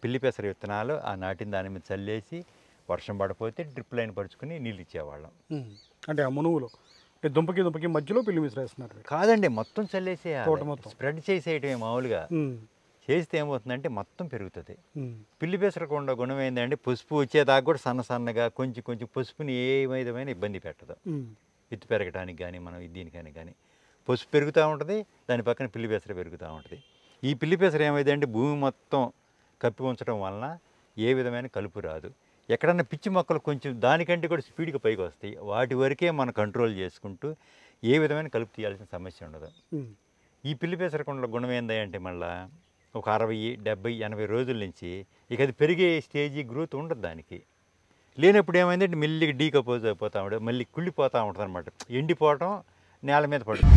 పిల్లి పెసర విత్తనాలు ఆ నాటిన దాని మీద చల్లేసి వర్షం పడిపోతే డ్రిప్ లైన్ పరుచుకుని నీళ్ళు ఇచ్చేవాళ్ళం. అంటే ఆ మునుగులో అంటే దుంపకి మధ్యలో పిల్లి విసిరేస్తున్నారు కాదండి, మొత్తం చల్లేసేయాలి, తోట మొత్తం స్ప్రెడ్ చేసేయటమే. మామూలుగా చేస్తే ఏమవుతుందంటే మొత్తం పెరుగుతుంది. పిల్లి పెసరకు ఉన్న గుణం ఏంటంటే పసుపు వచ్చేదాకా కూడా సన్నగా కొంచెం కొంచెం పసుపుని ఏ విధమైన ఇబ్బంది పెట్టదు. విత్తు పెరగడానికి కానీ మనం దీనికని కానీ పసుపు పెరుగుతూ ఉంటుంది, దాని పక్కన పిల్లి పెసర పెరుగుతూ ఉంటుంది. ఈ పిల్లి పెసర ఏమైందంటే భూమి మొత్తం కప్పి ఉంచడం వలన ఏ విధమైన కలుపు రాదు. ఎక్కడన్నా పిచ్చి మొక్కలు కొంచెం దానికంటే కూడా స్పీడ్గా పైకి వస్తాయి. వాటి వరకే మనం కంట్రోల్ చేసుకుంటూ ఏ విధమైన కలుపు తీయాల్సిన సమస్య ఉండదు. ఈ పిల్లి పెసరకుండా గుణం ఏందంటే మళ్ళీ ఒక 60, 70, 80 రోజుల నుంచి ఇక అది పెరిగే స్టేజీ గ్రోత్ ఉండదు. దానికి లేనప్పుడు ఏమైందంటే మెల్లిగా డీకంపోజ్ అయిపోతూ ఉంటుంది, మళ్ళీ కుళ్ళిపోతూ ఉంటుంది అనమాట. ఎండిపోవటం, నేల మీద పడుతుంది.